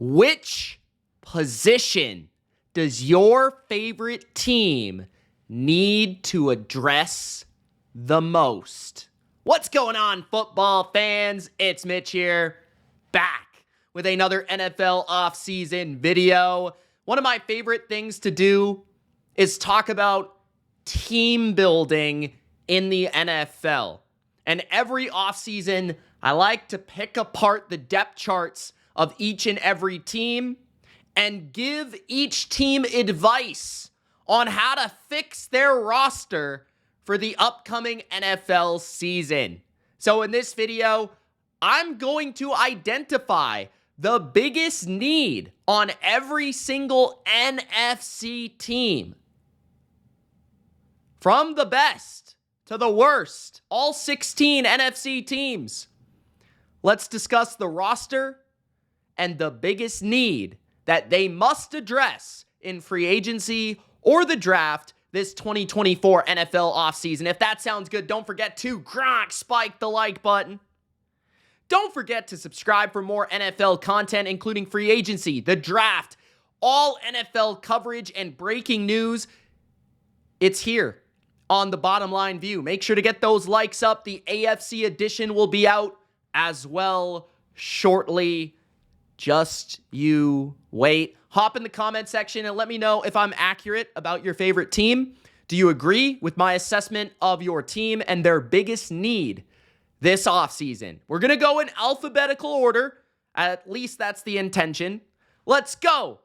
Which position does your favorite team need to address the most? What's going on, football fans? It's Mitch here, back with another NFL offseason video. One of my favorite things to do is talk about team building in the NFL. And every offseason, I like to pick apart the depth charts of each and every team and give each team advice on how to fix their roster for the upcoming NFL season. So in this video, I'm going to identify the biggest need on every single NFC team. From the best to the worst, all 16 NFC teams. Let's discuss the roster and the biggest need that they must address in free agency or the draft this 2024 NFL offseason. If that sounds good, don't forget to spike the like button. Don't forget to subscribe for more NFL content, including free agency, the draft, all NFL coverage, and breaking news. It's here on the Bottom Line View. Make sure to get those likes up. The AFC edition will be out as well shortly. Just you wait. Hop in the comment section and let me know if I'm accurate about your favorite team. Do you agree with my assessment of your team and their biggest need this offseason? We're going to go in alphabetical order. At least that's the intention. Let's go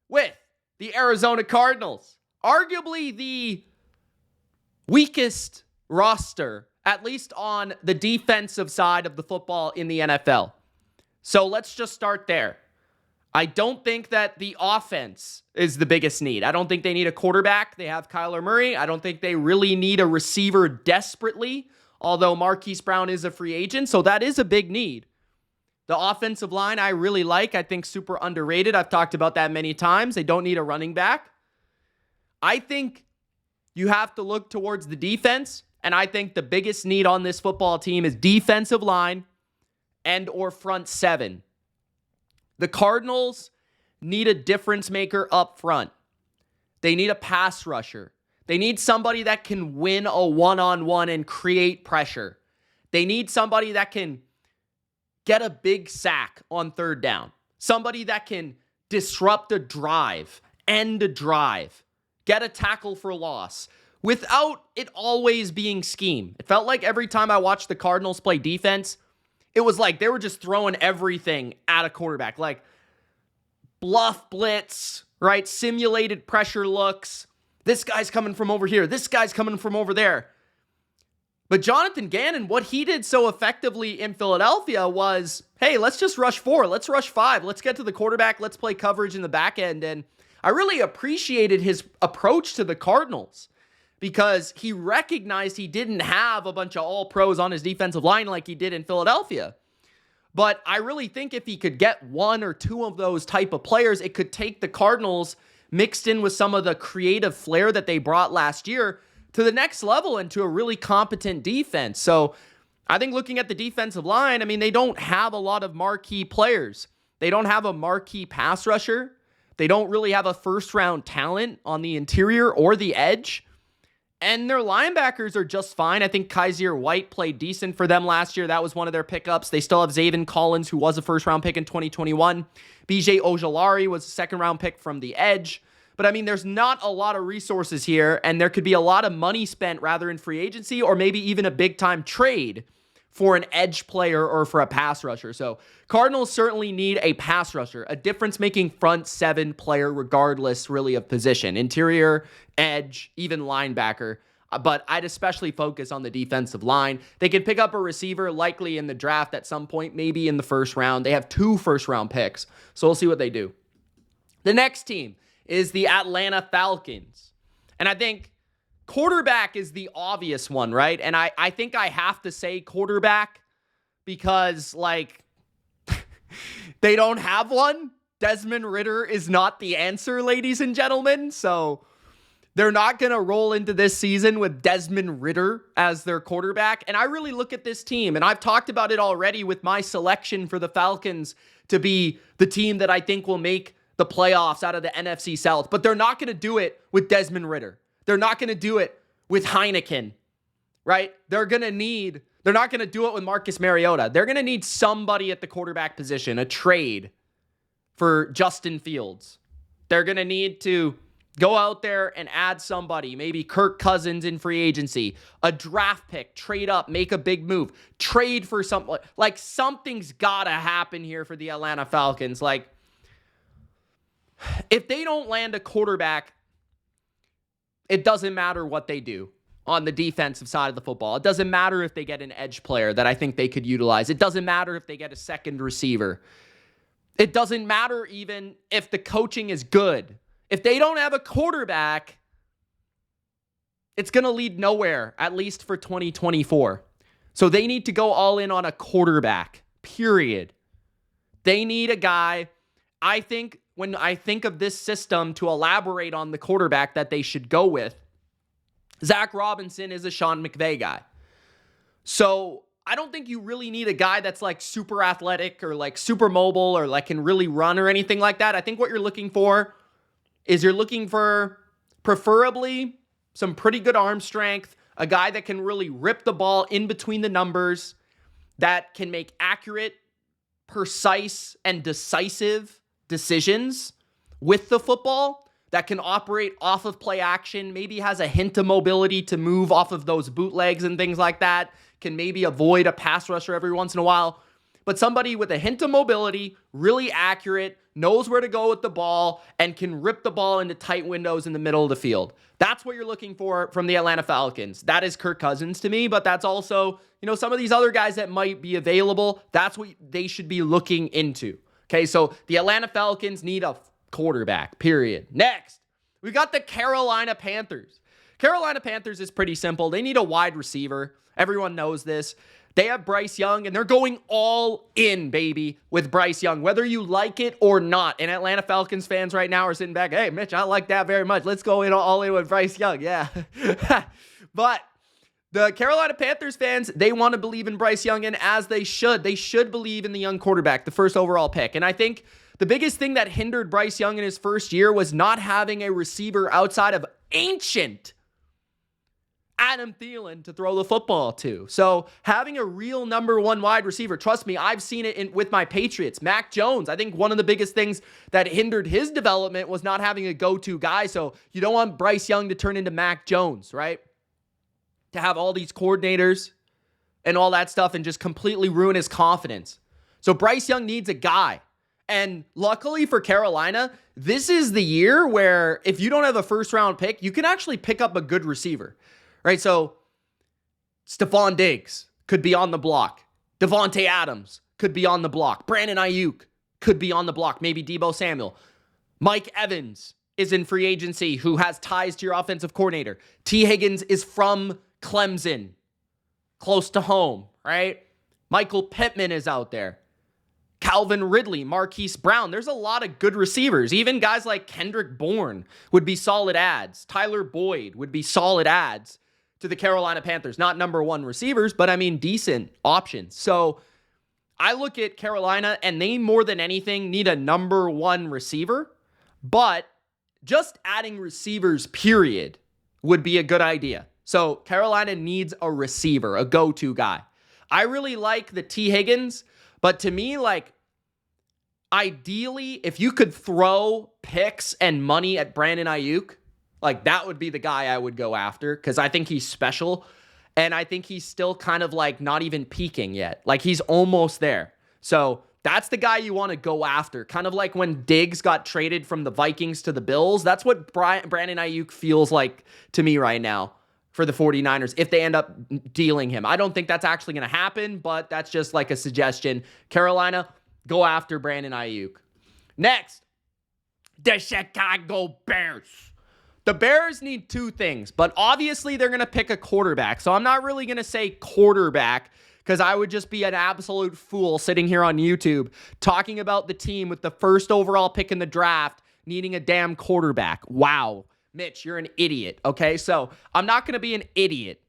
with the Arizona Cardinals. Arguably the weakest roster, at least on the defensive side of the football in the NFL. So let's just start there. I don't think that the offense is the biggest need. I don't think they need a quarterback. They have Kyler Murray. I don't think they really need a receiver desperately, although Marquise Brown is a free agent, so that is a big need. The offensive line I really like. I think super underrated. I've talked about that many times. They don't need a running back. I think you have to look towards the defense, and I think the biggest need on this football team is defensive line and or front seven. The Cardinals need a difference maker up front. They need a pass rusher. They need somebody that can win a one-on-one and create pressure. They need somebody that can get a big sack on third down. Somebody that can disrupt a drive, end a drive, get a tackle for loss, without it always being scheme. It felt like every time I watched the Cardinals play defense, it was like they were just throwing everything at a quarterback. Like bluff blitz, right? Simulated pressure looks. This guy's coming from over here. This guy's coming from over there. But Jonathan Gannon, what he did so effectively in Philadelphia was, hey, let's just rush 4. Let's rush 5. Let's get to the quarterback. Let's play coverage in the back end. And I really appreciated his approach to the Cardinals because he recognized he didn't have a bunch of all-pros on his defensive line like he did in Philadelphia. But I really think if he could get one or two of those type of players, it could take the Cardinals mixed in with some of the creative flair that they brought last year to the next level and to a really competent defense. So I think looking at the defensive line, I mean, they don't have a lot of marquee players. They don't have a marquee pass rusher. They don't really have a first-round talent on the interior or the edge. And their linebackers are just fine. I think Kaiser White played decent for them last year. That was one of their pickups. They still have Zaven Collins, who was a first-round pick in 2021. BJ Ojulari was a second-round pick from the edge. But, I mean, there's not a lot of resources here, and there could be a lot of money spent rather in free agency or maybe even a big-time trade for an edge player or for a pass rusher. So Cardinals certainly need a pass rusher, a difference-making front seven player regardless really of position, interior, edge, even linebacker. But I'd especially focus on the defensive line. They can pick up a receiver likely in the draft at some point, maybe in the first round. They have 2 first-round picks, so we'll see what they do. The next team is the Atlanta Falcons. And I think quarterback is the obvious one, right? And I think I have to say quarterback because, like, they don't have one. Desmond Ridder is not the answer, ladies and gentlemen. So they're not going to roll into this season with Desmond Ridder as their quarterback. And I really look at this team, and I've talked about it already with my selection for the Falcons to be the team that I think will make the playoffs out of the NFC South. But they're not going to do it with Desmond Ridder. They're not going to do it with Heineken, right? They're not going to do it with Marcus Mariota. They're going to need somebody at the quarterback position, a trade for Justin Fields. They're going to need to go out there and add somebody, maybe Kirk Cousins in free agency, a draft pick, trade up, make a big move, trade for something. Like something's got to happen here for the Atlanta Falcons. Like if they don't land a quarterback, it doesn't matter what they do on the defensive side of the football. It doesn't matter if they get an edge player that I think they could utilize. It doesn't matter if they get a second receiver. It doesn't matter even if the coaching is good. If they don't have a quarterback, it's going to lead nowhere, at least for 2024. So they need to go all in on a quarterback, period. They need a guy. I think when I think of this system to elaborate on the quarterback that they should go with, Zach Robinson is a Sean McVay guy. So I don't think you really need a guy that's like super athletic or like super mobile or like can really run or anything like that. I think what you're looking for is preferably some pretty good arm strength, a guy that can really rip the ball in between the numbers, that can make accurate, precise, and decisive decisions with the football, that can operate off of play action, maybe has a hint of mobility to move off of those bootlegs and things like that, can maybe avoid a pass rusher every once in a while. But somebody with a hint of mobility, really accurate, knows where to go with the ball, and can rip the ball into tight windows in the middle of the field. That's what you're looking for from the Atlanta Falcons. That is Kirk Cousins to me, but that's also, some of these other guys that might be available. That's what they should be looking into. Okay, so the Atlanta Falcons need a quarterback, period. Next, we got the Carolina Panthers. Carolina Panthers is pretty simple. They need a wide receiver. Everyone knows this. They have Bryce Young, and they're going all in, baby, with Bryce Young, whether you like it or not. And Atlanta Falcons fans right now are sitting back, hey, Mitch, I like that very much. Let's go all in with Bryce Young. Yeah. But the Carolina Panthers fans, they want to believe in Bryce Young, and as they should. They should believe in the young quarterback, the first overall pick. And I think the biggest thing that hindered Bryce Young in his first year was not having a receiver outside of ancient Adam Thielen to throw the football to. So having a real number one wide receiver, trust me, I've seen it with my Patriots. Mac Jones, I think one of the biggest things that hindered his development was not having a go-to guy. So you don't want Bryce Young to turn into Mac Jones, right? To have all these coordinators and all that stuff and just completely ruin his confidence. So Bryce Young needs a guy. And luckily for Carolina, this is the year where if you don't have a first-round pick, you can actually pick up a good receiver. Right, so Stephon Diggs could be on the block. Devontae Adams could be on the block. Brandon Ayuk could be on the block. Maybe Deebo Samuel. Mike Evans is in free agency who has ties to your offensive coordinator. T. Higgins is from Clemson, close to home, right? Michael Pittman is out there. Calvin Ridley, Marquise Brown. There's a lot of good receivers. Even guys like Kendrick Bourne would be solid adds. Tyler Boyd would be solid adds to the Carolina Panthers. Not number one receivers, but I mean decent options. So I look at Carolina and they more than anything need a number one receiver, but just adding receivers, period, would be a good idea. So Carolina needs a receiver, a go-to guy. I really like the T. Higgins, but to me, like, ideally, if you could throw picks and money at Brandon Ayuk, like, that would be the guy I would go after because I think he's special, and I think he's still kind of, like, not even peaking yet. Like, he's almost there. So that's the guy you want to go after. Kind of like when Diggs got traded from the Vikings to the Bills. That's what Brandon Ayuk feels like to me right now for the 49ers if they end up dealing him. I don't think that's actually going to happen, but that's just like a suggestion. Carolina, go after Brandon Ayuk. Next, the Chicago Bears. The Bears need two things, but obviously they're going to pick a quarterback. So I'm not really going to say quarterback because I would just be an absolute fool sitting here on YouTube talking about the team with the first overall pick in the draft needing a damn quarterback. Wow. Mitch, you're an idiot, okay? So I'm not going to be an idiot.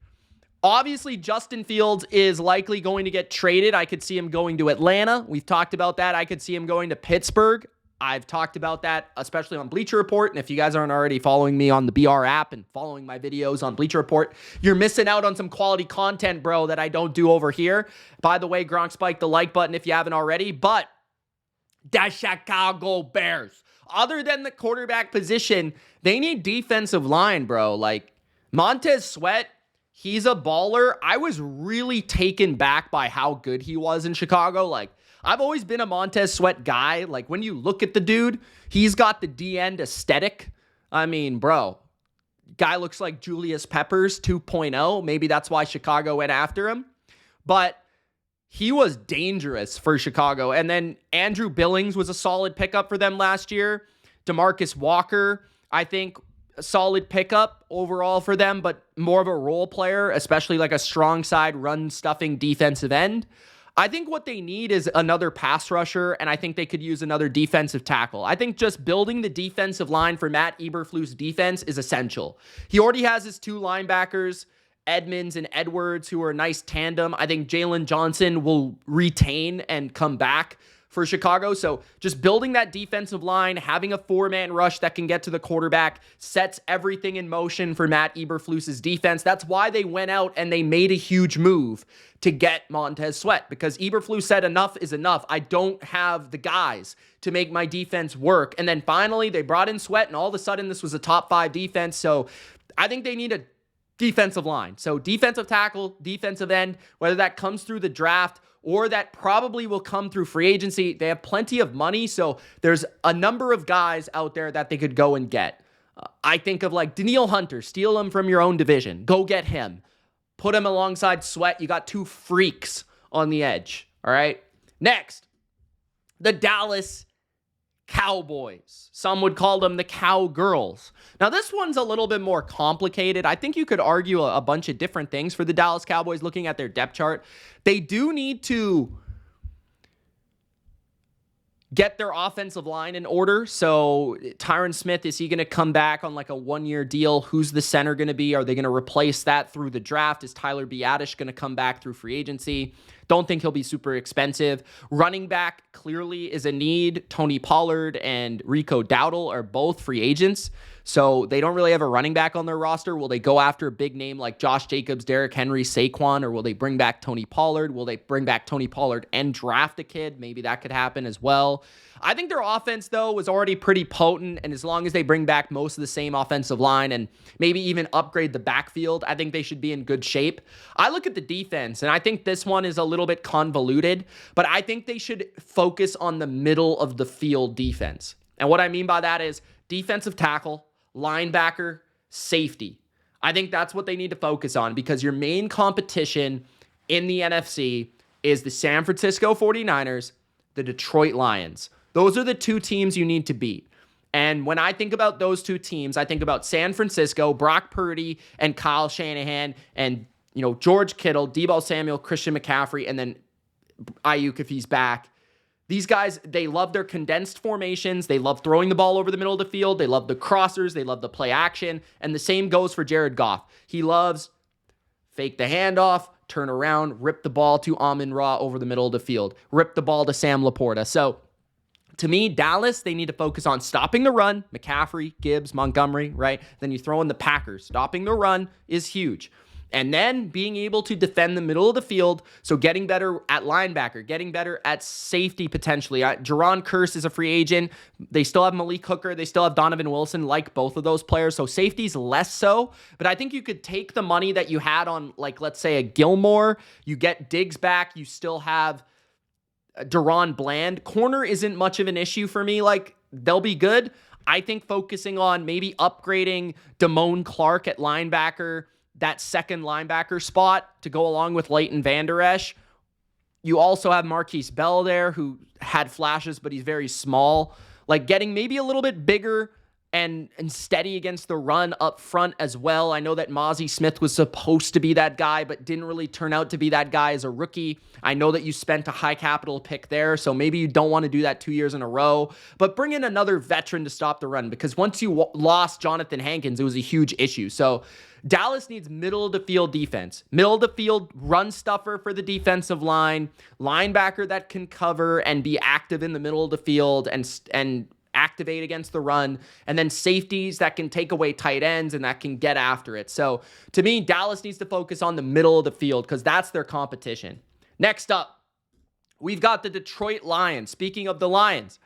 Obviously, Justin Fields is likely going to get traded. I could see him going to Atlanta. We've talked about that. I could see him going to Pittsburgh. I've talked about that, especially on Bleacher Report. And if you guys aren't already following me on the BR app and following my videos on Bleacher Report, you're missing out on some quality content, bro, that I don't do over here. By the way, Gronk, spike the like button if you haven't already. But the Chicago Bears, other than the quarterback position, they need defensive line, bro. Like Montez Sweat, he's a baller. I was really taken back by how good he was in Chicago. Like, I've always been a Montez Sweat guy. Like, when you look at the dude, he's got the D-end aesthetic. I mean, bro, guy looks like Julius Peppers 2.0. Maybe that's why Chicago went after him. But he was dangerous for Chicago. And then Andrew Billings was a solid pickup for them last year. DeMarcus Walker, I think, a solid pickup overall for them, but more of a role player, especially like a strong side run-stuffing defensive end. I think what they need is another pass rusher, and I think they could use another defensive tackle. I think just building the defensive line for Matt Eberflus's defense is essential. He already has his two linebackers, Edmonds and Edwards, who are a nice tandem. I think Jalen Johnson will retain and come back for Chicago. So just building that defensive line, having a four-man rush that can get to the quarterback, sets everything in motion for Matt Eberflus's defense. That's why they went out and they made a huge move to get Montez Sweat, because Eberflus said enough is enough. I don't have the guys to make my defense work. And then finally they brought in Sweat, and all of a sudden this was a top 5 defense. So I think they need a defensive line. So defensive tackle, defensive end, whether that comes through the draft or that probably will come through free agency. They have plenty of money, so there's a number of guys out there that they could go and get. I think of like Danielle Hunter, steal him from your own division. Go get him. Put him alongside Sweat. You got two freaks on the edge, all right? Next, the Dallas Cowboys. Some would call them the Cowgirls. Now, this one's a little bit more complicated. I think you could argue a bunch of different things for the Dallas Cowboys looking at their depth chart. They do need to get their offensive line in order. So Tyron Smith, is he going to come back on like a one-year deal? Who's the center going to be? Are they going to replace that through the draft? Is Tyler Biadasz going to come back through free agency? Don't think he'll be super expensive. Running back clearly is a need. Tony Pollard and Rico Dowdle are both free agents, so they don't really have a running back on their roster. Will they go after a big name like Josh Jacobs, Derrick Henry, Saquon, or will they bring back Tony Pollard? Will they bring back Tony Pollard and draft a kid? Maybe that could happen as well. I think their offense, though, was already pretty potent, and as long as they bring back most of the same offensive line and maybe even upgrade the backfield, I think they should be in good shape. I look at the defense, and I think this one is a little bit convoluted, but I think they should focus on the middle of the field defense. And what I mean by that is defensive tackle, linebacker, safety. I think that's what they need to focus on, because your main competition in the NFC is the San Francisco 49ers, the Detroit Lions. Those are the two teams you need to beat. And when I think about those two teams, I think about San Francisco, Brock Purdy, and Kyle Shanahan, and George Kittle, Deebo Samuel, Christian McCaffrey, and then Ayuk if he's back. These guys, they love their condensed formations. They love throwing the ball over the middle of the field. They love the crossers. They love the play action. And the same goes for Jared Goff. He loves fake the handoff, turn around, rip the ball to Amon-Ra over the middle of the field, rip the ball to Sam Laporta. So to me, Dallas, they need to focus on stopping the run. McCaffrey, Gibbs, Montgomery, right? Then you throw in the Packers. Stopping the run is huge. And then being able to defend the middle of the field, so getting better at linebacker, getting better at safety potentially. Jaron Kearse is a free agent. They still have Malik Hooker. They still have Donovan Wilson, like both of those players. So safety's less so. But I think you could take the money that you had on, like, let's say a Gilmore. You get Diggs back. You still have Deron Bland. Corner isn't much of an issue for me. Like, they'll be good. I think focusing on maybe upgrading Damone Clark at linebacker, that second linebacker spot to go along with Leighton Vander Esch. You also have Marquise Bell there, who had flashes, but he's very small. Like, getting maybe a little bit bigger and steady against the run up front as well. I know that Mozzie Smith was supposed to be that guy, but didn't really turn out to be that guy as a rookie. I know that you spent a high capital pick there, so maybe you don't want to do that 2 years in a row, but bring in another veteran to stop the run, because once you lost Jonathan Hankins, it was a huge issue. So Dallas needs middle of the field defense, middle of the field run stuffer for the defensive line, linebacker that can cover and be active in the middle of the field and activate against the run, and then safeties that can take away tight ends and that can get after it. So to me, Dallas needs to focus on the middle of the field because that's their competition. Next up, we've got the Detroit Lions. Speaking of the Lions,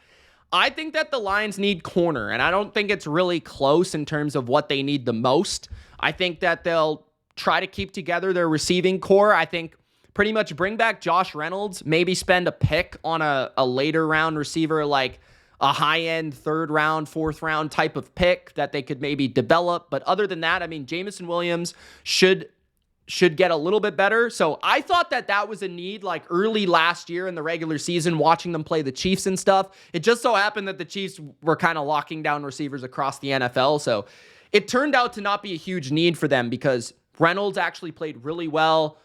I think that the Lions need corner, and I don't think it's really close in terms of what they need the most. I think that they'll try to keep together their receiving core. I think pretty much bring back Josh Reynolds, maybe spend a pick on a later round receiver like a high-end third round, fourth round type of pick that they could maybe develop. But other than that, I mean, Jameson Williams should get a little bit better. So I thought that was a need like early last year in the regular season, watching them play the Chiefs and stuff. It just so happened that the Chiefs were kind of locking down receivers across the NFL. So it turned out to not be a huge need for them because Reynolds actually played really well.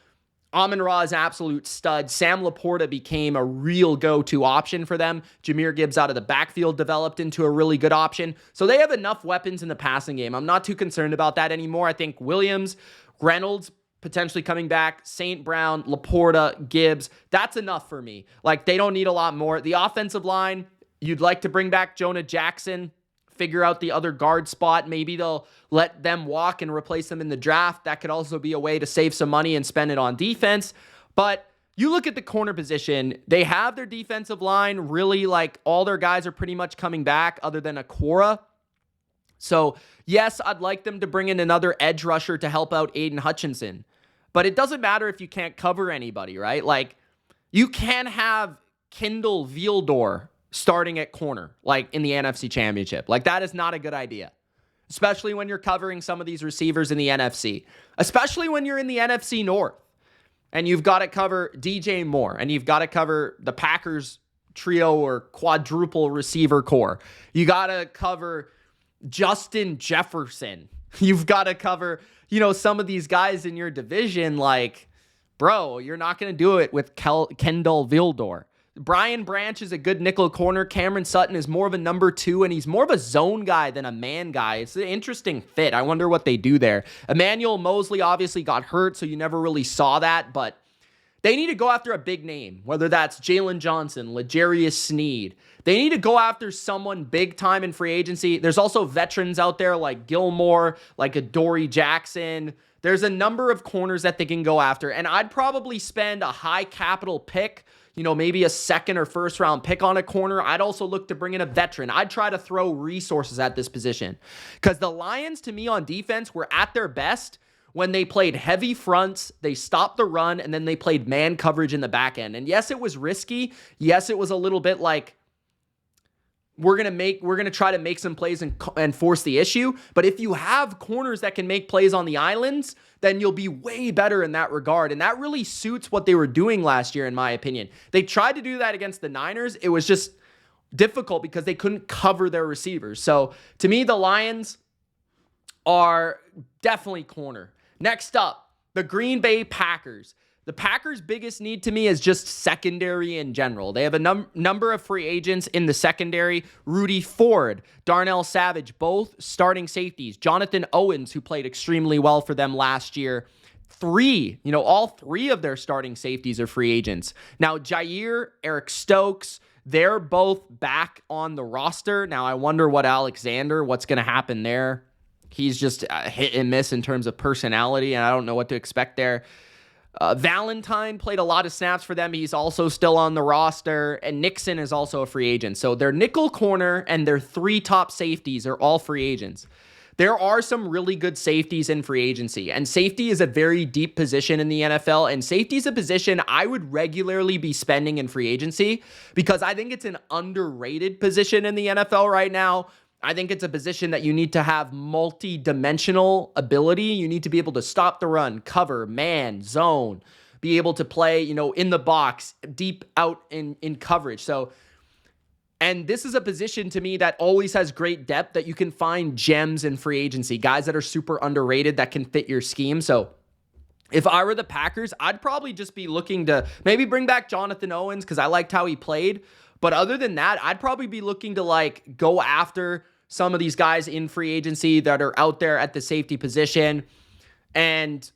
Amon-Ra is an absolute stud. Sam Laporta became a real go-to option for them. Jahmyr Gibbs out of the backfield developed into a really good option. So they have enough weapons in the passing game. I'm not too concerned about that anymore. I think Williams, Reynolds potentially coming back, St. Brown, Laporta, Gibbs, that's enough for me. Like, they don't need a lot more. The offensive line, you'd like to bring back Jonah Jackson, figure out the other guard spot. Maybe they'll let them walk and replace them in the draft. That could also be a way to save some money and spend it on defense. But you look at the corner position, they have their defensive line. Really, like, all their guys are pretty much coming back other than Akora. So, yes, I'd like them to bring in another edge rusher to help out Aiden Hutchinson. But it doesn't matter if you can't cover anybody, right? Like, you can have Kendall Vildor starting at corner, like in the NFC Championship. Like, that is not a good idea, especially when you're covering some of these receivers in the NFC, especially when you're in the NFC North and you've got to cover DJ Moore and you've got to cover the Packers trio or quadruple receiver core. You got to cover Justin Jefferson. You've got to cover, some of these guys in your division. Like, bro, you're not going to do it with Kendall Vildor. Brian Branch is a good nickel corner. Cameron Sutton is more of a number 2, and he's more of a zone guy than a man guy. It's an interesting fit. I wonder what they do there. Emmanuel Mosley obviously got hurt, so you never really saw that, but they need to go after a big name, whether that's Jalen Johnson, L'Jarius Sneed. They need to go after someone big time in free agency. There's also veterans out there like Gilmore, like a Dory Jackson. There's a number of corners that they can go after, and I'd probably spend a high capital pick, maybe a second or first round pick on a corner. I'd also look to bring in a veteran. I'd try to throw resources at this position because the Lions, to me, on defense, were at their best when they played heavy fronts, they stopped the run, and then they played man coverage in the back end. And yes, it was risky. Yes, it was a little bit like, we're going to try to make some plays and force the issue. But if you have corners that can make plays on the islands, then you'll be way better in that regard. And that really suits what they were doing last year, in my opinion. They tried to do that against the Niners. It was just difficult because they couldn't cover their receivers. So to me, the Lions are definitely corner. Next up, the Green Bay Packers. The Packers' biggest need to me is just secondary in general. They have a number of free agents in the secondary. Rudy Ford, Darnell Savage, both starting safeties. Jonathan Owens, who played extremely well for them last year. All three of their starting safeties are free agents. Now, Jair, Eric Stokes, they're both back on the roster. Now, I wonder what's going to happen there. He's just hit and miss in terms of personality, and I don't know what to expect there. Valentine played a lot of snaps for them. He's also still on the roster. And Nixon is also a free agent. So their nickel corner and their 3 top safeties are all free agents. There are some really good safeties in free agency. And safety is a very deep position in the NFL. And safety is a position I would regularly be spending in free agency because I think it's an underrated position in the NFL right now. I think it's a position that you need to have multi-dimensional ability. You need to be able to stop the run, cover, man, zone, be able to play, in the box, deep out in coverage. So And this is a position to me that always has great depth, that you can find gems in free agency, guys that are super underrated that can fit your scheme. So if I were the Packers, I'd probably just be looking to maybe bring back Jonathan Owens because I liked how he played. But other than that, I'd probably be looking to like go after some of these guys in free agency that are out there at the safety position and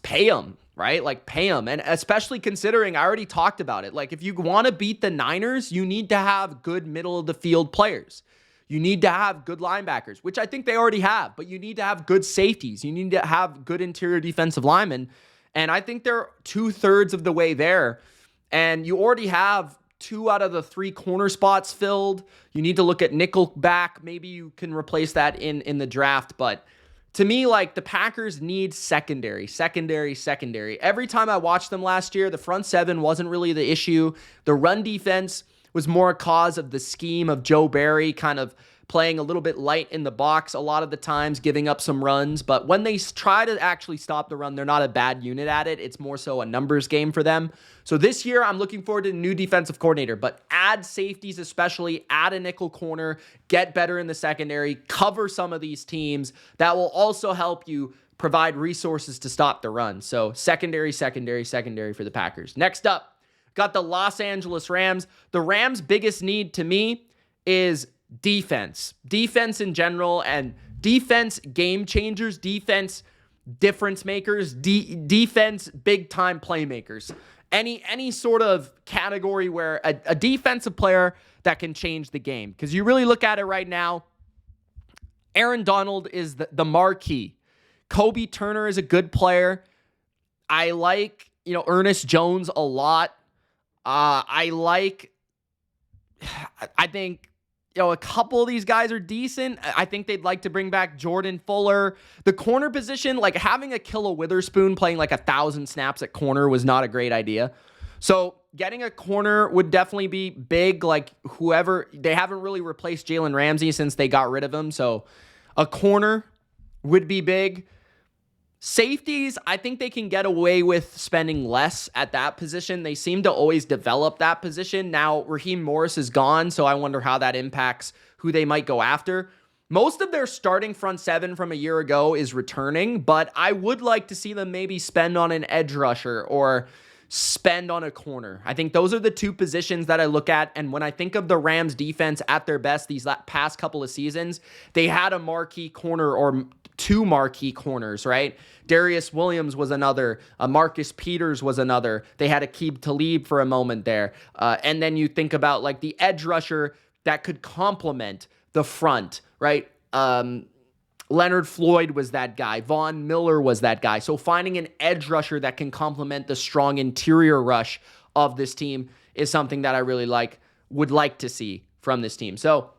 pay them, right? Like pay them. And especially considering, I already talked about it. Like if you want to beat the Niners, you need to have good middle of the field players. You need to have good linebackers, which I think they already have, but you need to have good safeties. You need to have good interior defensive linemen. And I think they're 2/3 of the way there. And you already have 2 out of the 3 corner spots filled. You need to look at nickel back. Maybe you can replace that in the draft. But to me, like the Packers need secondary. Every time I watched them last year, the front seven wasn't really the issue. The run defense was more a cause of the scheme of Joe Barry kind of playing a little bit light in the box a lot of the times, giving up some runs. But when they try to actually stop the run, they're not a bad unit at it. It's more so a numbers game for them. So this year, I'm looking forward to a new defensive coordinator, but add safeties especially, add a nickel corner, get better in the secondary, cover some of these teams. That will also help you provide resources to stop the run. So secondary for the Packers. Next up, got the Los Angeles Rams. The Rams' biggest need to me is defense in general, and defense game changers, defense difference makers, defense big time playmakers. Any sort of category where a defensive player that can change the game. Because you really look at it right now, Aaron Donald is the marquee. Kobe Turner is a good player. I like, Ernest Jones a lot. I think, a couple of these guys are decent. I think they'd like to bring back Jordan Fuller. The corner position, like having Ahkello Witherspoon playing like 1,000 snaps at corner was not a great idea. So getting a corner would definitely be big. Like whoever, they haven't really replaced Jalen Ramsey since they got rid of him. So a corner would be big. Safeties, I think they can get away with spending less at that position. They seem to always develop that position. Now, Raheem Morris is gone, so I wonder how that impacts who they might go after. Most of their starting front seven from a year ago is returning, but I would like to see them maybe spend on an edge rusher or spend on a corner. I think those are the 2 positions that I look at, and when I think of the Rams defense at their best these past couple of seasons, they had a marquee corner or 2 marquee corners, right? Darius Williams was another. Marcus Peters was another. They had Aqib Talib for a moment there. And then you think about like the edge rusher that could complement the front, right? Leonard Floyd was that guy. Von Miller was that guy. So finding an edge rusher that can complement the strong interior rush of this team is something that I really would like to see from this team. So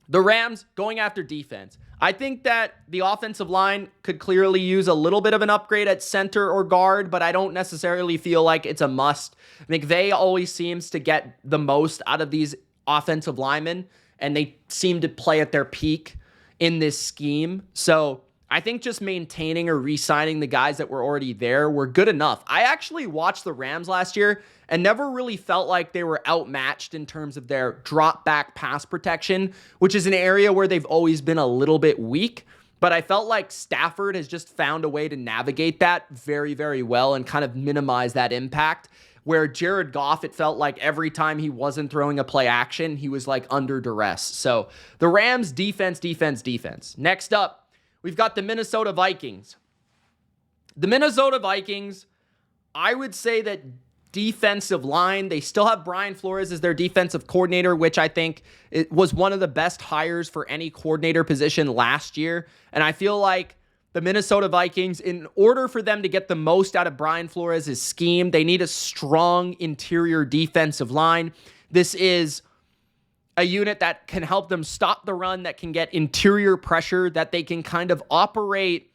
the Rams going after defense. I think that the offensive line could clearly use a little bit of an upgrade at center or guard, but I don't necessarily feel like it's a must. McVay always seems to get the most out of these offensive linemen, and they seem to play at their peak in this scheme. So I think just maintaining or re-signing the guys that were already there were good enough. I actually watched the Rams last year and never really felt like they were outmatched in terms of their drop back pass protection, which is an area where they've always been a little bit weak. But I felt like Stafford has just found a way to navigate that very, very well and kind of minimize that impact. Where Jared Goff, it felt like every time he wasn't throwing a play action, he was like under duress. So the Rams defense. Next up, we've got the Minnesota Vikings. The Minnesota Vikings, I would say that defensive line, they still have Brian Flores as their defensive coordinator, which I think it was one of the best hires for any coordinator position last year. And I feel like the Minnesota Vikings, in order for them to get the most out of Brian Flores' scheme, they need a strong interior defensive line. This is a unit that can help them stop the run, that can get interior pressure, that they can kind of operate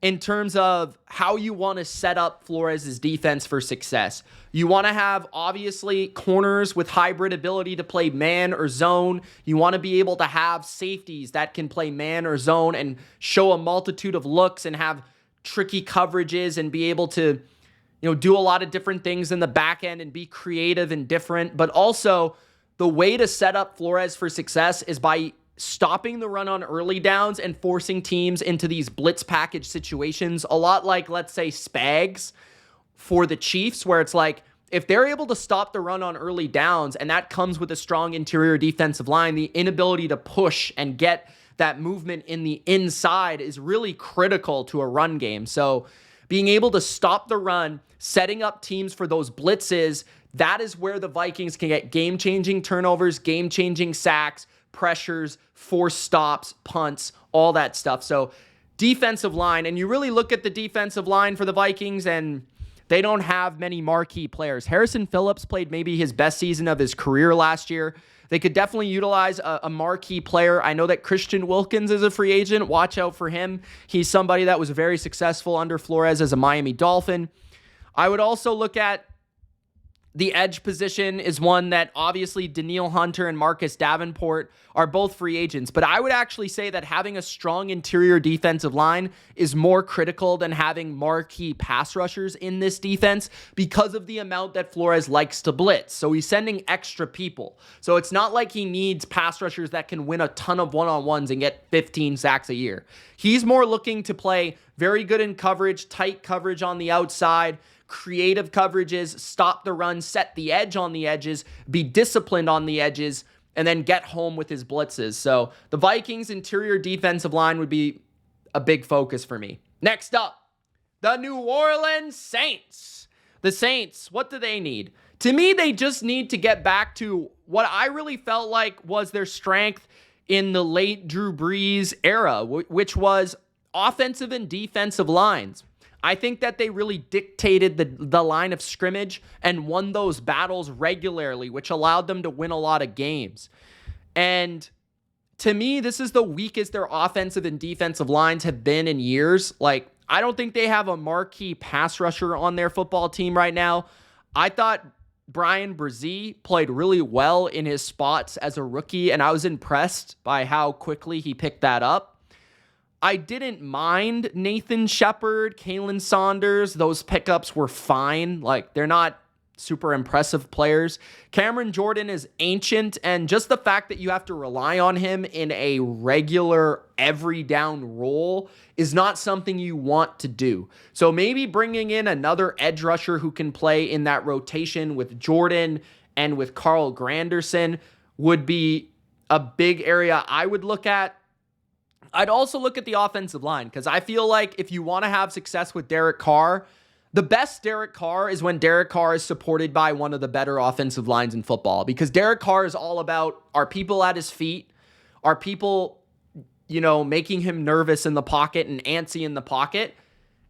in terms of how you want to set up Flores' defense for success. You want to have, obviously, corners with hybrid ability to play man or zone. You want to be able to have safeties that can play man or zone and show a multitude of looks and have tricky coverages and be able to, do a lot of different things in the back end and be creative and different. But also, the way to set up Flores for success is by stopping the run on early downs and forcing teams into these blitz package situations, a lot like, let's say, Spags for the Chiefs, where it's like, if they're able to stop the run on early downs, and that comes with a strong interior defensive line, the inability to push and get that movement in the inside is really critical to a run game. So being able to stop the run, setting up teams for those blitzes, that is where the Vikings can get game-changing turnovers, game-changing sacks, pressures, forced stops, punts, all that stuff. So defensive line, and you really look at the defensive line for the Vikings, and they don't have many marquee players. Harrison Phillips played maybe his best season of his career last year. They could definitely utilize a marquee player. I know that Christian Wilkins is a free agent. Watch out for him. He's somebody that was very successful under Flores as a Miami Dolphin. I would also look at the edge position is one that obviously Danielle Hunter and Marcus Davenport are both free agents, but I would actually say that having a strong interior defensive line is more critical than having marquee pass rushers in this defense because of the amount that Flores likes to blitz. So he's sending extra people. So it's not like he needs pass rushers that can win a ton of one-on-ones and get 15 sacks a year. He's more looking to play very good in coverage, tight coverage on the outside, creative coverages, stop the run, set the edge on the edges, be disciplined on the edges, and then get home with his blitzes. So the Vikings' interior defensive line would be a big focus for me. Next up, the New Orleans Saints. The Saints, what do they need? To me, they just need to get back to what I really felt like was their strength in the late Drew Brees era, which was offensive and defensive lines. I think that they really dictated the line of scrimmage and won those battles regularly, which allowed them to win a lot of games. And to me, this is the weakest their offensive and defensive lines have been in years. Like, I don't think they have a marquee pass rusher on their football team right now. I thought Brian Brzee played really well in his spots as a rookie, and I was impressed by how quickly he picked that up. I didn't mind Nathan Shepard, Kalen Saunders. Those pickups were fine. Like, they're not super impressive players. Cameron Jordan is ancient, and just the fact that you have to rely on him in a regular every down role is not something you want to do. So maybe bringing in another edge rusher who can play in that rotation with Jordan and with Carl Granderson would be a big area I would look at. I'd also look at the offensive line because I feel like if you want to have success with Derek Carr, the best Derek Carr is when Derek Carr is supported by one of the better offensive lines in football, because Derek Carr is all about, are people at his feet? Are people, making him nervous in the pocket and antsy in the pocket?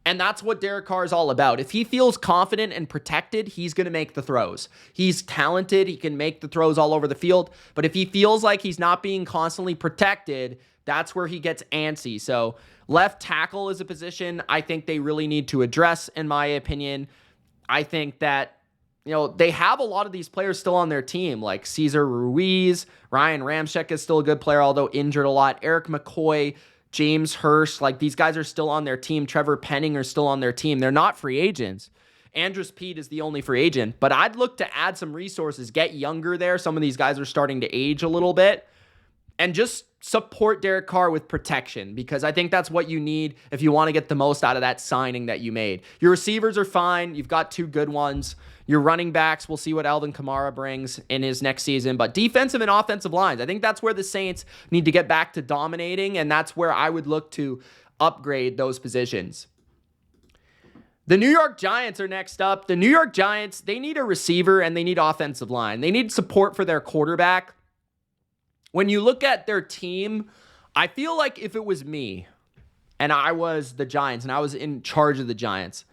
And that's what Derek Carr is all about. If he feels confident and protected, he's going to make the throws. He's talented. He can make the throws all over the field. But if he feels like he's not being constantly protected, that's where he gets antsy. So left tackle is a position I think they really need to address, in my opinion. I think that, they have a lot of these players still on their team, like Cesar Ruiz. Ryan Ramczyk is still a good player, although injured a lot. Eric McCoy, James Hurst, like these guys are still on their team. Trevor Penning are still on their team. They're not free agents. Andrus Peat is the only free agent, but I'd look to add some resources, get younger there. Some of these guys are starting to age a little bit, and just support Derek Carr with protection, because I think that's what you need if you want to get the most out of that signing that you made. Your receivers are fine. You've got two good ones. Your running backs, we'll see what Alvin Kamara brings in his next season. But defensive and offensive lines, I think that's where the Saints need to get back to dominating, and that's where I would look to upgrade those positions. The New York Giants are next up. The New York Giants, they need a receiver and they need offensive line. They need support for their quarterback. When you look at their team, I feel like if it was me and I was the Giants and I was in charge of the Giants,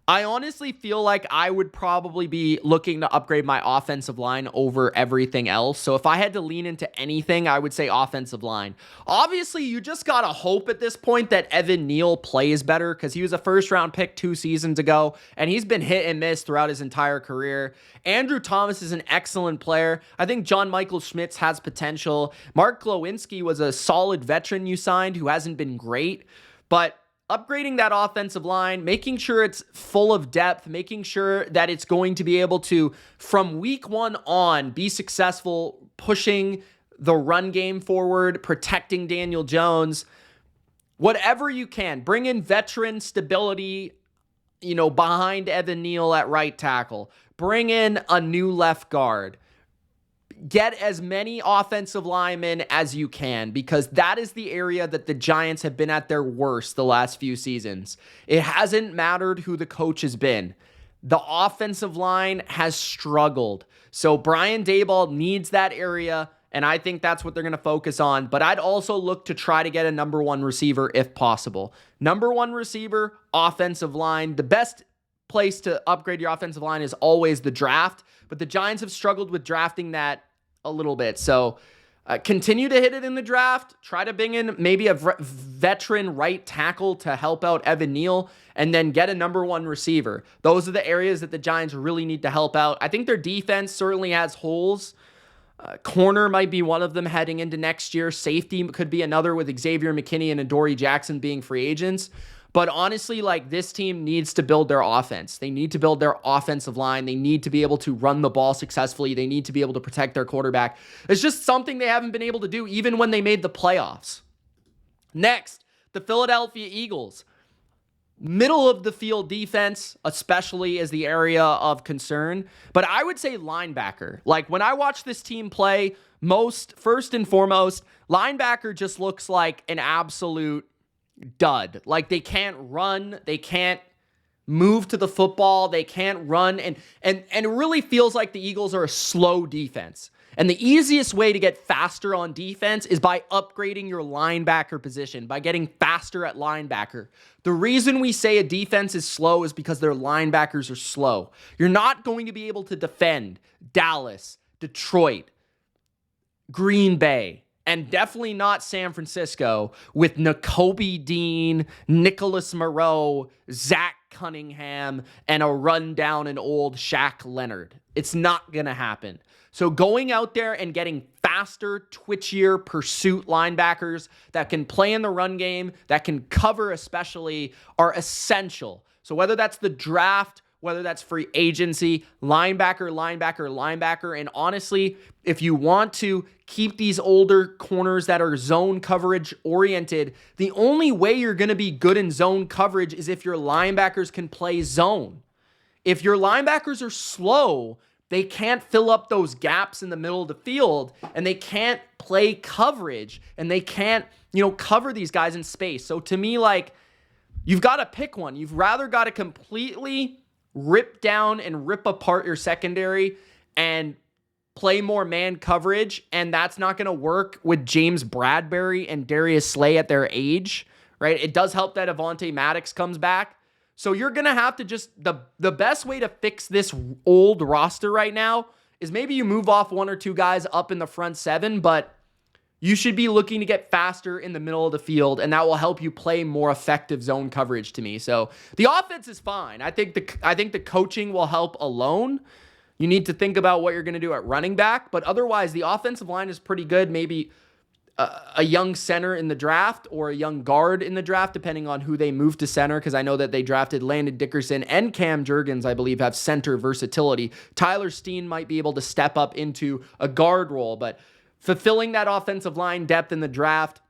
I honestly feel like I would probably be looking to upgrade my offensive line over everything else. So if I had to lean into anything, I would say offensive line. Obviously, you just got to hope at this point that Evan Neal plays better, because he was a first-round pick 2 seasons ago, and he's been hit and miss throughout his entire career. Andrew Thomas is an excellent player. I think John Michael Schmitz has potential. Mark Glowinski was a solid veteran you signed who hasn't been great, but upgrading that offensive line, making sure it's full of depth, making sure that it's going to be able to, from week 1 on, be successful, pushing the run game forward, protecting Daniel Jones, whatever you can. Bring in veteran stability, behind Evan Neal at right tackle. Bring in a new left guard. Get as many offensive linemen as you can, because that is the area that the Giants have been at their worst the last few seasons. It hasn't mattered who the coach has been. The offensive line has struggled. So Brian Daboll needs that area, and I think that's what they're going to focus on. But I'd also look to try to get a number 1 receiver if possible. Number 1 receiver, offensive line. The best place to upgrade your offensive line is always the draft, but the Giants have struggled with drafting that a little bit. So continue to hit it in the draft. Try to bring in maybe a veteran right tackle to help out Evan Neal, and then get a number 1 receiver. Those are the areas that the Giants really need to help out. I think their defense certainly has holes. Corner might be one of them heading into next year. Safety could be another, with Xavier McKinney and Adoree Jackson being free agents. But honestly, this team needs to build their offense. They need to build their offensive line. They need to be able to run the ball successfully. They need to be able to protect their quarterback. It's just something they haven't been able to do even when they made the playoffs. Next, the Philadelphia Eagles. Middle of the field defense, especially, is the area of concern. But I would say linebacker. When I watch this team play, first and foremost, linebacker just looks like an absolute dud. They can't run, they can't move to the football, they can't run, and it really feels like the Eagles are a slow defense. And the easiest way to get faster on defense is by upgrading your linebacker position, by getting faster at linebacker. The reason we say a defense is slow is because their linebackers are slow. You're not going to be able to defend Dallas, Detroit, Green Bay, and definitely not San Francisco with Nakobe Dean, Nicholas Moreau, Zach Cunningham, and a rundown and old Shaq Leonard. It's not going to happen. So going out there and getting faster, twitchier pursuit linebackers that can play in the run game, that can cover especially, are essential. So whether that's the draft, whether that's free agency, linebacker, and honestly, if you want to keep these older corners that are zone coverage oriented, the only way you're going to be good in zone coverage is if your linebackers can play zone. If your linebackers are slow, they can't fill up those gaps in the middle of the field, and they can't play coverage, and they can't, cover these guys in space. So to me, you've got to pick one. You've rather got to completely rip down and rip apart your secondary and play more man coverage, and that's not going to work with James Bradbury and Darius Slay at their age, right? It does help that Avonte Maddox comes back. So you're going to have to the best way to fix this old roster right now is maybe you move off 1 or 2 guys up in the front 7, but you should be looking to get faster in the middle of the field, and that will help you play more effective zone coverage to me. So the offense is fine. I think the coaching will help alone. You need to think about what you're going to do at running back, but otherwise the offensive line is pretty good. Maybe a young center in the draft or a young guard in the draft, depending on who they move to center, because I know that they drafted Landon Dickerson and Cam Jurgens, I believe, have center versatility. Tyler Steen might be able to step up into a guard role, but fulfilling that offensive line depth in the draft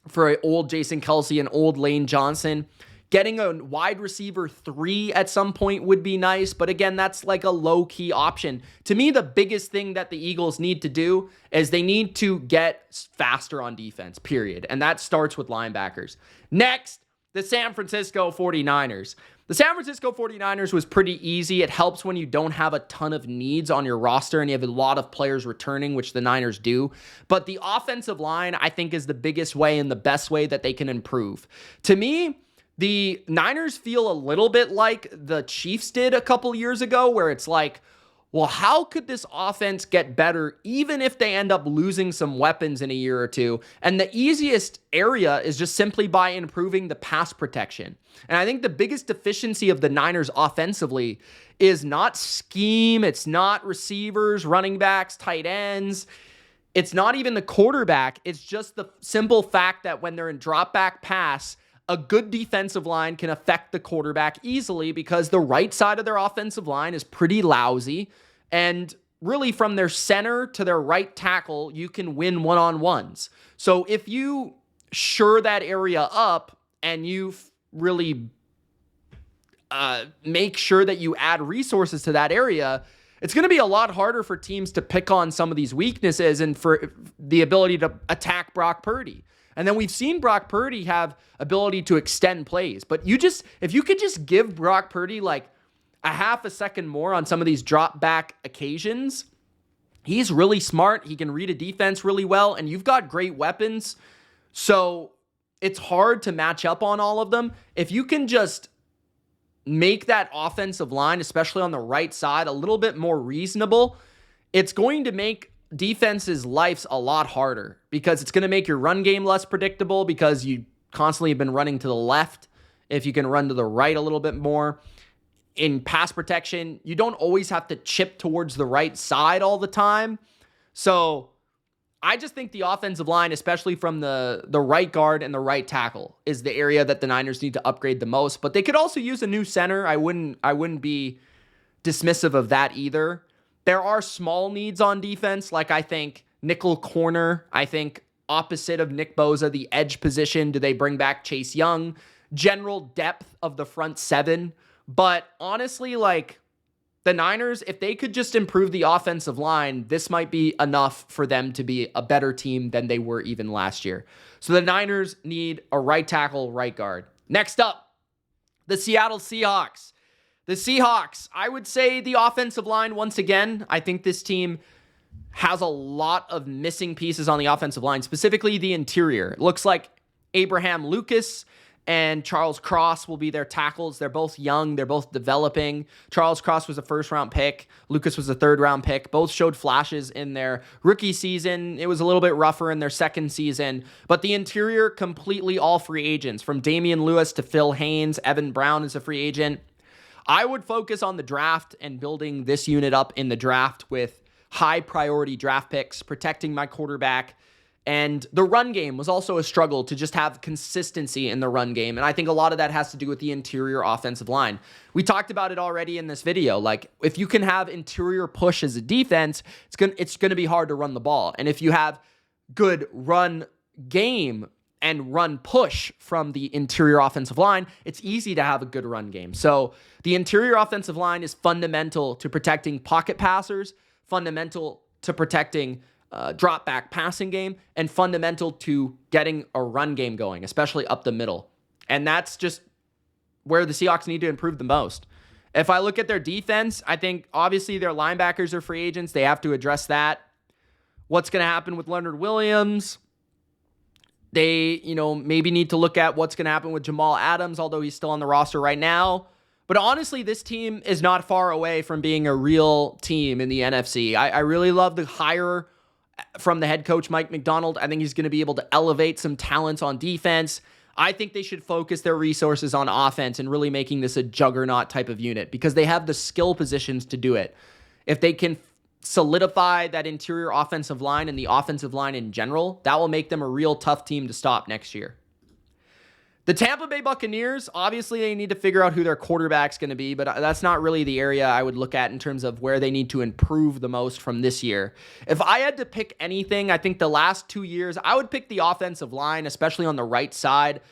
for an old Jason Kelce and old Lane Johnson, getting a wide receiver 3 at some point would be nice, but again, that's a low-key option. To me, the biggest thing that the Eagles need to do is they need to get faster on defense, period, and that starts with linebackers. Next, the San Francisco 49ers. The San Francisco 49ers was pretty easy. It helps when you don't have a ton of needs on your roster and you have a lot of players returning, which the Niners do. But the offensive line, I think, is the biggest way and the best way that they can improve. To me, the Niners feel a little bit like the Chiefs did a couple years ago, where it's well, how could this offense get better even if they end up losing some weapons in a year or two? And the easiest area is just simply by improving the pass protection. And I think the biggest deficiency of the Niners offensively is not scheme. It's not receivers, running backs, tight ends. It's not even the quarterback. It's just the simple fact that when they're in drop back pass, a good defensive line can affect the quarterback easily because the right side of their offensive line is pretty lousy. And really from their center to their right tackle, you can win one-on-ones. So if you shore that area up and you really make sure that you add resources to that area, it's going to be a lot harder for teams to pick on some of these weaknesses and for the ability to attack Brock Purdy. And then we've seen Brock Purdy have ability to extend plays. But if you could just give Brock Purdy like a half a second more on some of these drop back occasions, he's really smart. He can read a defense really well, and you've got great weapons. So it's hard to match up on all of them. If you can just make that offensive line, especially on the right side, a little bit more reasonable, it's going to make defenses' lives a lot harder because it's going to make your run game less predictable because you constantly have been running to the left. If you can run to the right a little bit more. In pass protection, you don't always have to chip towards the right side all the time. So I just think the offensive line, especially from the right guard and the right tackle, is the area that the Niners need to upgrade the most. But they could also use a new center. I wouldn't be dismissive of that either. There are small needs on defense, like I think nickel corner. I think opposite of Nick Bosa, the edge position. Do they bring back Chase Young? General depth of the front seven. But honestly, like the Niners, if they could just improve the offensive line, this might be enough for them to be a better team than they were even last year. So the Niners need a right tackle, right guard. Next up, the Seattle Seahawks. The Seahawks, I would say the offensive line, once again, I think this team has a lot of missing pieces on the offensive line, specifically the interior. It looks like Abraham Lucas and Charles Cross will be their tackles. They're both young. They're both developing. Charles Cross was a first-round pick. Lucas was a third-round pick. Both showed flashes in their rookie season. It was a little bit rougher in their second season. But the interior, completely all free agents. From Damian Lewis to Phil Haynes. Evan Brown is a free agent. I would focus on the draft and building this unit up in the draft with high-priority draft picks, protecting my quarterback. And the run game was also a struggle to just have consistency in the run game. And I think a lot of that has to do with the interior offensive line. We talked about it already in this video. Like, if you can have interior push as a defense, it's gonna be hard to run the ball. And if you have good run game and run push from the interior offensive line, it's easy to have a good run game. So the interior offensive line is fundamental to protecting pocket passers, fundamental to protecting drop back passing game, and fundamental to getting a run game going, especially up the middle. And that's just where the Seahawks need to improve the most. If I look at their defense, I think obviously their linebackers are free agents. They have to address that. What's going to happen with Leonard Williams? They, maybe need to look at what's going to happen with Jamal Adams, although he's still on the roster right now. But honestly, this team is not far away from being a real team in the NFC. I really love the hire from the head coach, Mike McDonald. I think he's going to be able to elevate some talents on defense. I think they should focus their resources on offense and really making this a juggernaut type of unit because they have the skill positions to do it. If they can solidify that interior offensive line and the offensive line in general, that will make them a real tough team to stop next year. The Tampa Bay Buccaneers, obviously they need to figure out who their quarterback's going to be, but that's not really the area I would look at in terms of where they need to improve the most from this year. If I had to pick anything, I think the last 2 years, I would pick the offensive line, especially on the right side.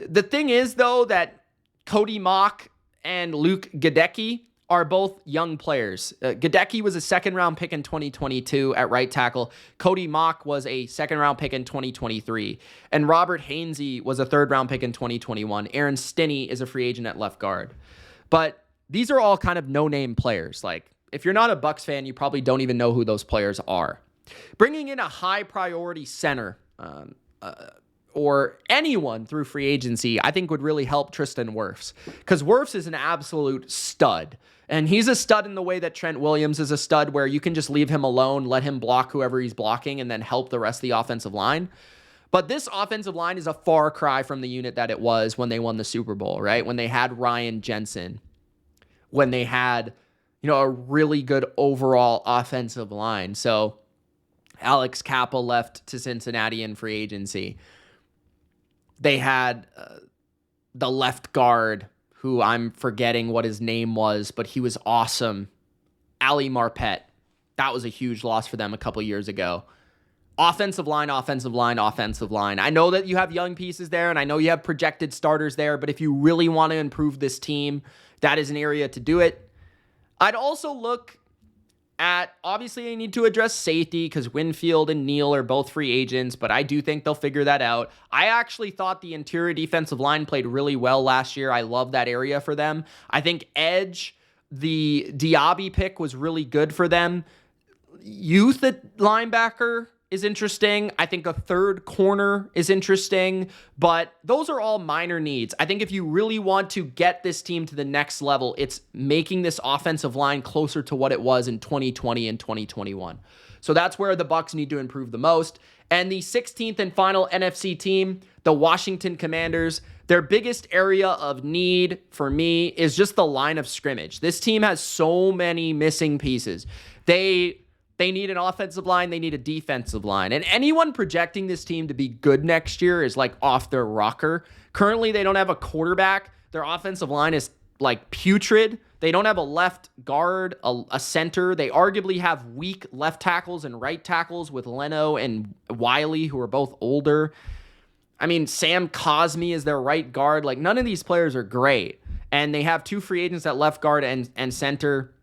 The thing is, though, that Cody Mock and Luke Gadecki are both young players. Gadecki was a second-round pick in 2022 at right tackle. Cody Mock was a second-round pick in 2023. And Robert Hainsey was a third-round pick in 2021. Aaron Stinney is a free agent at left guard. But these are all kind of no-name players. Like, if you're not a Bucs fan, you probably don't even know who those players are. Bringing in a high-priority center or anyone through free agency, I think would really help Tristan Wirfs. Because Wirfs is an absolute stud. And he's a stud in the way that Trent Williams is a stud, where you can just leave him alone, let him block whoever he's blocking, and then help the rest of the offensive line. But this offensive line is a far cry from the unit that it was when they won the Super Bowl, right? When they had Ryan Jensen, when they had, a really good overall offensive line. So Alex Cappa left to Cincinnati in free agency. They had the left guard, who I'm forgetting what his name was, but he was awesome. Ali Marpet. That was a huge loss for them a couple years ago. Offensive line, offensive line, offensive line. I know that you have young pieces there, and I know you have projected starters there, but if you really want to improve this team, that is an area to do it. I'd also look at, obviously, I need to address safety because Winfield and Neal are both free agents, but I do think they'll figure that out. I actually thought the interior defensive line played really well last year. I love that area for them. I think edge, the Diaby pick was really good for them. Youth at linebacker is interesting. I think a third corner is interesting, but those are all minor needs. I think if you really want to get this team to the next level, it's making this offensive line closer to what it was in 2020 and 2021. So that's where the Bucs need to improve the most. And the 16th and final NFC team, the Washington Commanders, their biggest area of need for me is just the line of scrimmage. This team has so many missing pieces. They need an offensive line. They need a defensive line. And anyone projecting this team to be good next year is like off their rocker. Currently, they don't have a quarterback. Their offensive line is like putrid. They don't have a left guard, a center. They arguably have weak left tackles and right tackles with Leno and Wiley, who are both older. I mean, Sam Cosmi is their right guard. Like, none of these players are great. And they have two free agents at left guard and center.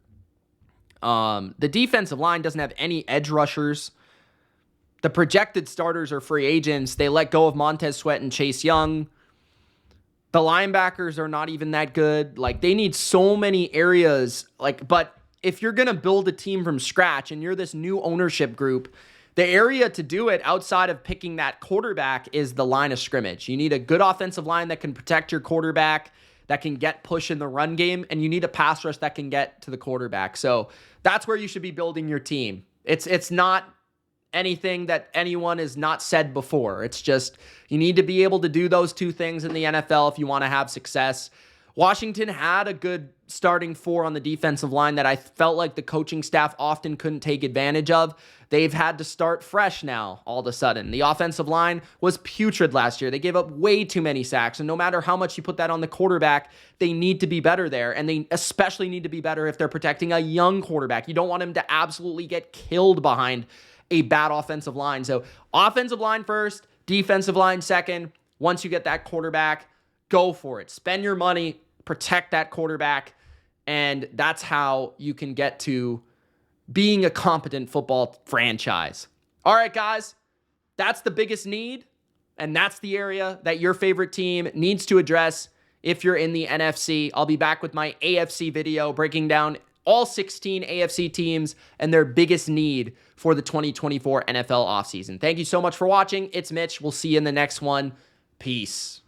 The defensive line doesn't have any edge rushers. The projected starters are free agents. They let go of Montez Sweat and Chase Young. The linebackers are not even that good. Like, they need so many areas. But if you're going to build a team from scratch and you're this new ownership group, the area to do it outside of picking that quarterback is the line of scrimmage. You need a good offensive line that can protect your quarterback, that can get push in the run game, and you need a pass rush that can get to the quarterback. So that's where you should be building your team. It's not anything that anyone has not said before. It's just you need to be able to do those two things in the NFL if you want to have success. Washington had a good starting four on the defensive line that I felt like the coaching staff often couldn't take advantage of. They've had to start fresh now all of a sudden. The offensive line was putrid last year. They gave up way too many sacks, and no matter how much you put that on the quarterback, they need to be better there, and they especially need to be better if they're protecting a young quarterback. You don't want him to absolutely get killed behind a bad offensive line. So offensive line first, defensive line second. Once you get that quarterback, go for it. Spend your money, protect that quarterback, and that's how you can get to being a competent football franchise. All right, guys, that's the biggest need, and that's the area that your favorite team needs to address if you're in the NFC. I'll be back with my AFC video breaking down all 16 AFC teams and their biggest need for the 2024 NFL offseason. Thank you so much for watching. It's Mitch. We'll see you in the next one. Peace.